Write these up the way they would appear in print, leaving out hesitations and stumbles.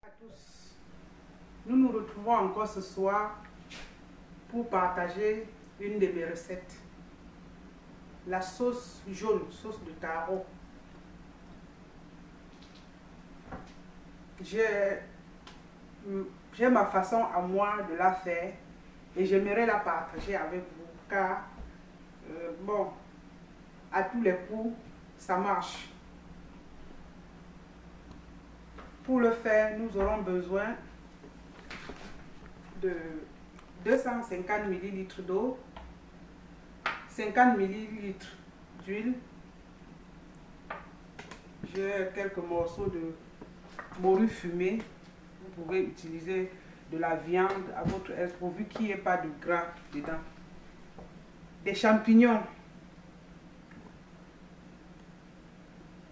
À tous, nous nous retrouvons encore ce soir pour partager une de mes recettes, la sauce jaune, sauce de taro. J'ai ma façon à moi de la faire et j'aimerais la partager avec vous car bon, à tous les coups, ça marche. Pour le faire, nous aurons besoin de 250 ml d'eau, 50 ml d'huile. J'ai quelques morceaux de morue fumée. Vous pouvez utiliser de la viande à votre aise pourvu qu'il n'y ait pas de gras dedans. Des champignons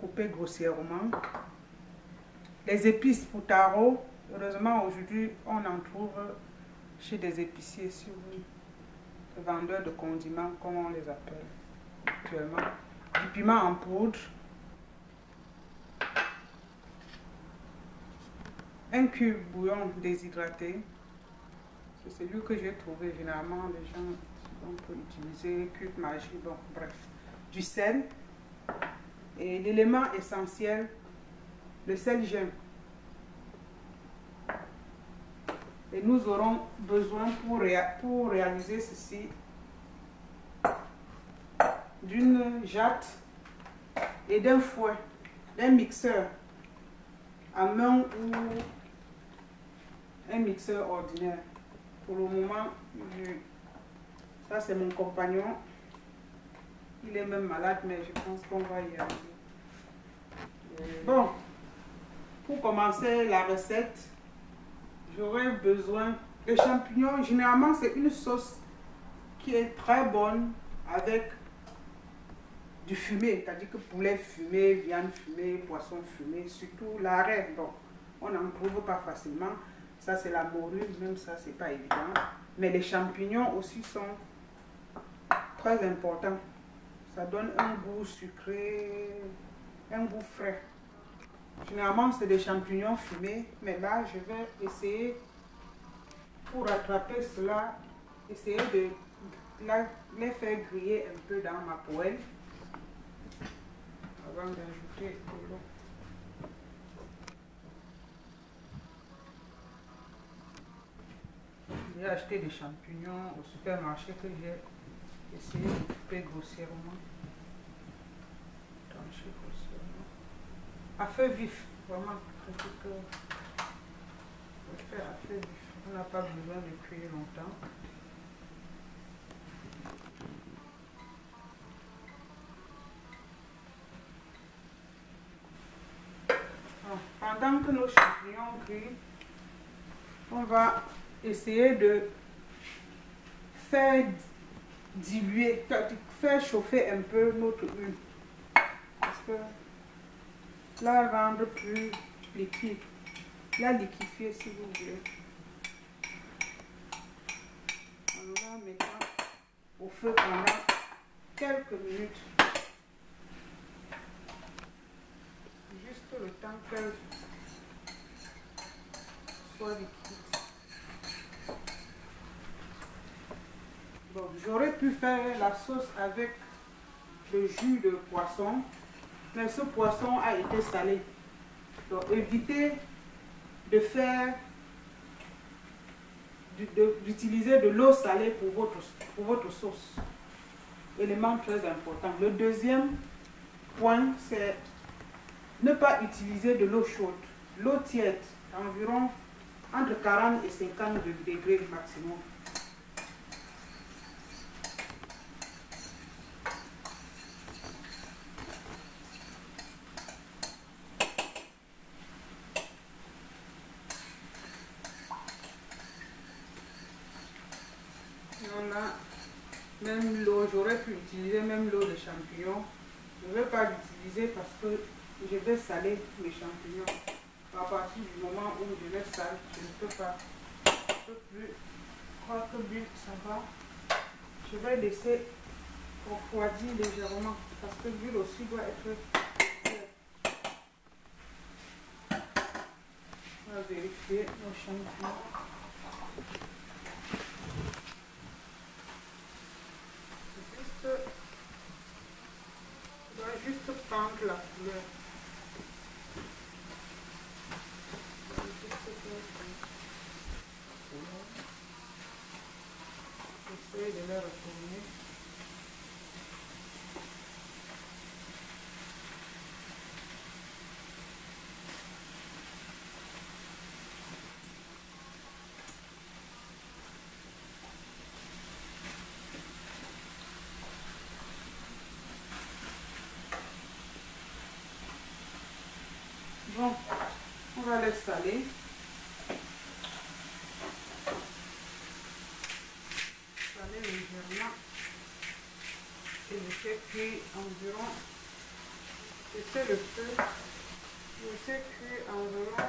coupés grossièrement. Les épices pour taro. Heureusement, aujourd'hui, on en trouve chez des épiciers, si vous, les vendeurs de condiments, comme on les appelle actuellement. Du piment en poudre. Un cube bouillon déshydraté. C'est celui que j'ai trouvé. Généralement, les gens, on peut utiliser cube magie, bon, bref. Du sel. Et l'élément essentiel, le sel gemme. Et nous aurons besoin pour réaliser ceci d'une jatte et d'un fouet, d'un mixeur à main ou un mixeur ordinaire. Pour le moment, ça c'est mon compagnon. Il est même malade, mais je pense qu'on va y arriver. Bon, pour commencer la recette, j'aurai besoin de champignons. Généralement, c'est une sauce qui est très bonne avec du fumé, c'est-à-dire que poulet fumé, viande fumée, poisson fumé, surtout l'arrêt. Bon, on n'en trouve pas facilement. Ça, c'est la morue, même ça, c'est pas évident. Mais les champignons aussi sont très importants. Ça donne un goût sucré, un goût frais. Généralement, c'est des champignons fumés, mais là, je vais essayer, pour rattraper cela, essayer de les faire griller un peu dans ma poêle avant d'ajouter de l'eau. J'ai acheté des champignons au supermarché que j'ai essayé de couper grossièrement. Trancher grossièrement. À feu vif, vraiment. Faire à feu vif. On n'a pas besoin de cuire longtemps. Pendant que nos champignons grillent, on va essayer de faire diluer, faire chauffer un peu notre huile. Parce que la rendre plus liquide. La liquéfier si vous voulez. On va mettre au feu pendant quelques minutes. Juste le temps qu'elle soit liquide. Bon, j'aurais pu faire la sauce avec le jus de poisson, mais ce poisson a été salé. Donc évitez de faire d'utiliser de l'eau salée pour votre sauce. Élément très important. Le deuxième point, c'est ne pas utiliser de l'eau chaude. L'eau tiède, environ entre 40 et 50 degrés maximum. Même l'eau, j'aurais pu utiliser même l'eau de champignons. Je ne vais pas l'utiliser parce que je vais saler mes champignons. À partir du moment où je les sale, je ne peux pas. Je ne peux plus. Je crois que l'huile, ça va. Je vais laisser refroidir légèrement parce que l'huile aussi doit être. vérifier nos champignons. Je dois juste prendre la couleur. J'essaie de les retourner. Bon, on va les saler. Saler légèrement. Et je fais cuire environ, j'essaie le feu, je fais cuire environ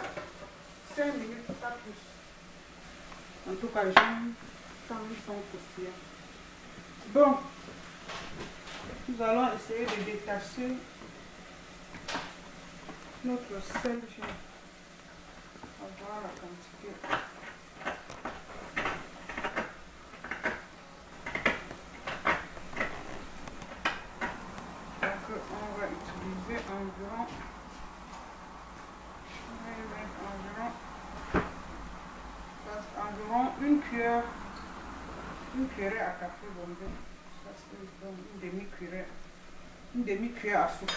5 minutes, pas plus. En tout cas, j'aime quand ils sont croustillants. Bon, nous allons essayer de détacher notre sel. Je vais voir la quantité. On va utiliser environ, une cuillerée à café bombé. Ça c'est une demi-cuillère à soupe.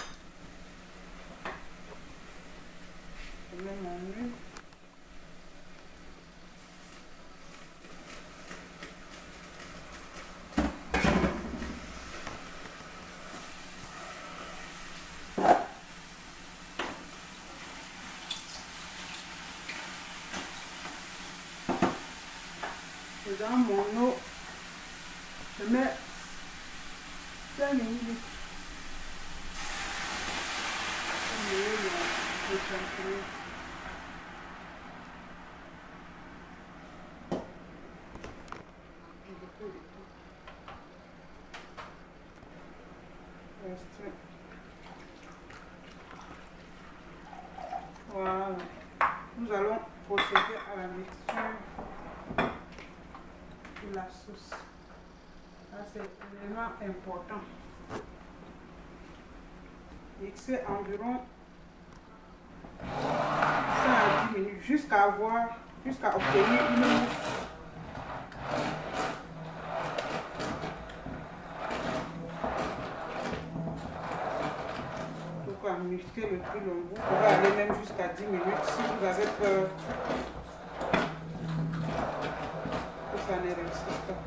Je mets mon huile. Dans mon eau, je mets 5 minutes. Le champignon. Voilà. Nous allons procéder à la mixture de la sauce. Ça c'est vraiment important. Mixer environ 5 à 10 minutes jusqu'à obtenir une mousse. Donc mixer le plus long. Vous pouvez aller même jusqu'à 10 minutes si vous avez peur que ça ne réussisse pas.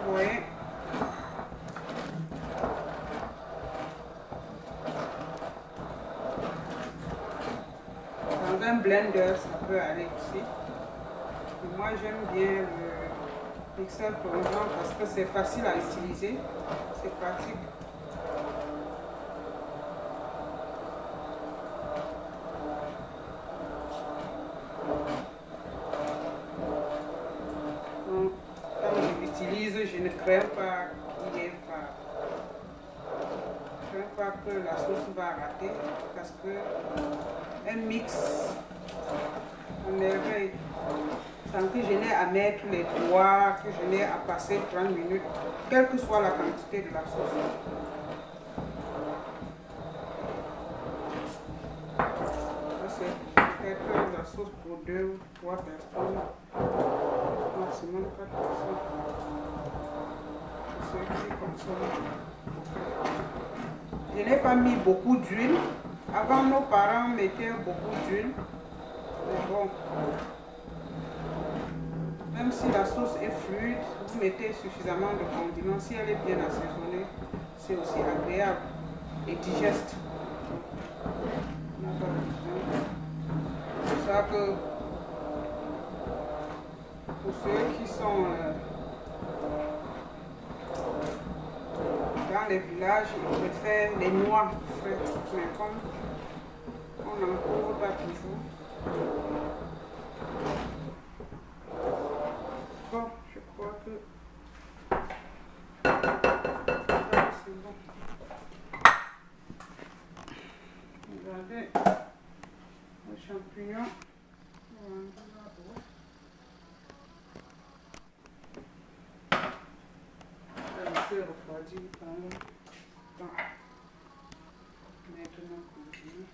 Vous voyez? Dans un blender, ça peut aller aussi. Et moi, j'aime bien le mixeur plongeant parce que c'est facile à utiliser. C'est pratique. Donc, quand je l'utilise, je ne crains pas qu'il y ait pas. Je ne crains pas que la sauce va rater parce que un mix en merveille, sans que je n'ai à mettre les doigts, que je n'ai à passer 30 minutes, quelle que soit la quantité de la sauce. C'est peut-être la sauce pour 2 ou 3 personnes, maximum 4 personnes. C'est ce qui consomme. Je n'ai pas mis beaucoup d'huile. Avant, nos parents mettaient beaucoup d'huile. Mais bon, même si la sauce est fluide, vous mettez suffisamment de condiments. Si elle est bien assaisonnée, c'est aussi agréable et digeste. C'est pour ça que pour ceux qui sont dans les villages, ils préfèrent les noix fraîches. Mais comme on n'en trouve pas toujours. Bon, je crois que c'est bon. Regardez le champignon. laisser refroidir pendant temps. Maintenant, continue.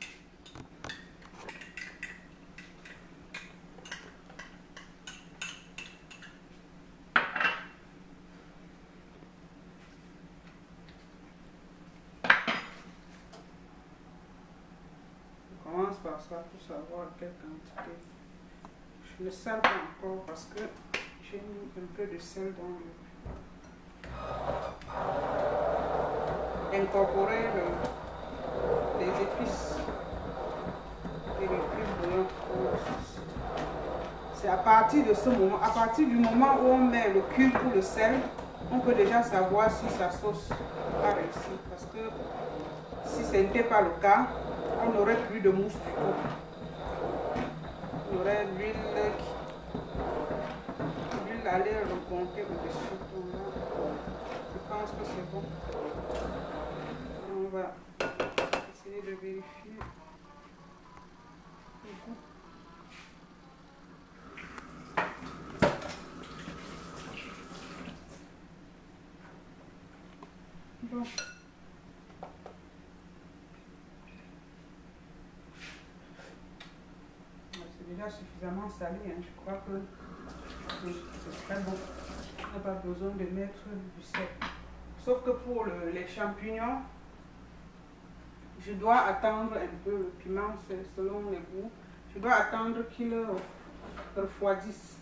Je commence par ça pour savoir quelle quantité. Je ne sale pas encore parce que j'ai mis un peu de sel dans le... Incorporer les épices et les cubes bouillants. C'est à partir de ce moment, à partir du moment où on met le cube ou le sel, on peut déjà savoir si sa sauce a réussi. Parce que si ce n'était pas le cas, on n'aurait plus de mousse du tout. On aurait l'huile allait remonter au-dessus. Je pense que c'est bon. On va essayer de vérifier le goût. Bon. C'est déjà suffisamment salé, hein. Je crois que c'est très bon. On n'a pas besoin de mettre du sel. Sauf que pour les champignons, je dois attendre un peu. Le piment, c'est selon les goûts. Je dois attendre qu'il refroidisse.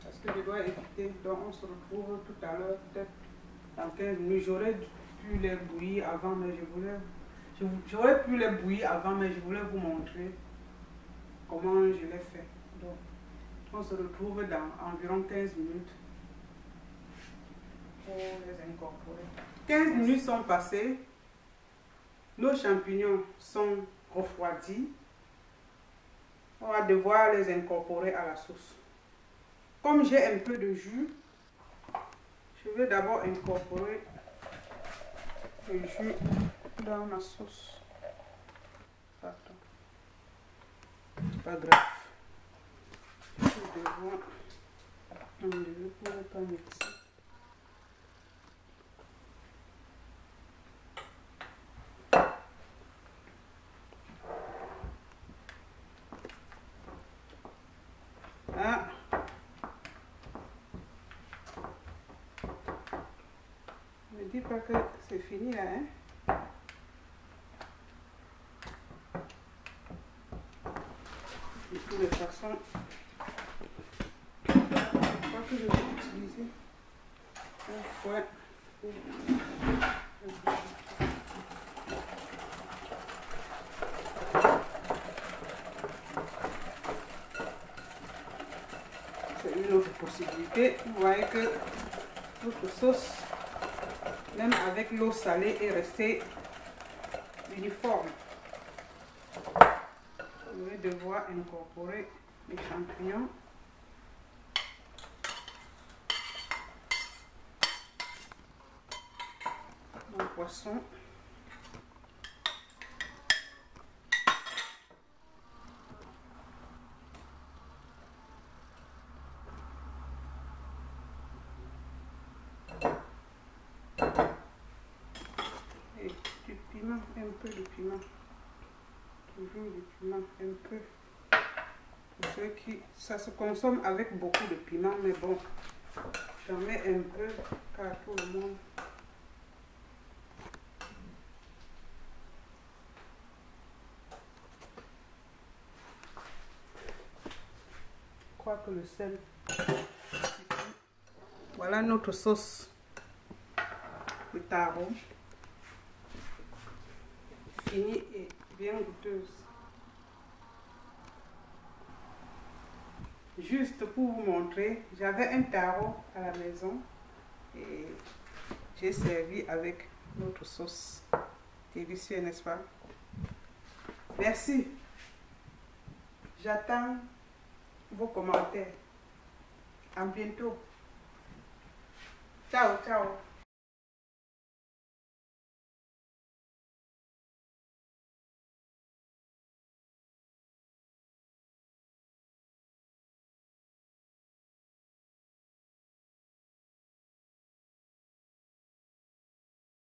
Parce que je dois éviter. Donc on se retrouve tout à l'heure, peut-être dans 15 minutes. J'aurais pu les bouillir avant, mais j'aurais pu les bouillir avant, mais je voulais vous montrer comment je l'ai fait. Donc, on se retrouve dans environ 15 minutes pour les incorporer. 15 minutes sont passées. Nos champignons sont refroidis. On va devoir les incorporer à la sauce. Comme j'ai un peu de jus, je vais d'abord incorporer le jus dans ma sauce. Attends. Pas grave. Je devrais enlever pour ne pas mixer. Ah. Ne dis pas que c'est fini là, hein? De toute façon, je crois que je vais utiliser un fouet pour... C'est une autre possibilité. Vous voyez que notre sauce, même avec l'eau salée, est restée uniforme. Je vais devoir incorporer les champignons. Mon poisson. Et du piment, un peu de piment. Toujours du piment, un peu. Pour ceux qui... Ça se consomme avec beaucoup de piment, mais bon, j'en mets un peu car tout le monde... Je crois que le sel... Voilà notre sauce de taro. Finie et bien goûteuse. Juste pour vous montrer, j'avais un taro à la maison et j'ai servi avec notre sauce. Délicieux, n'est-ce pas? Merci. J'attends vos commentaires. À bientôt. Ciao, ciao.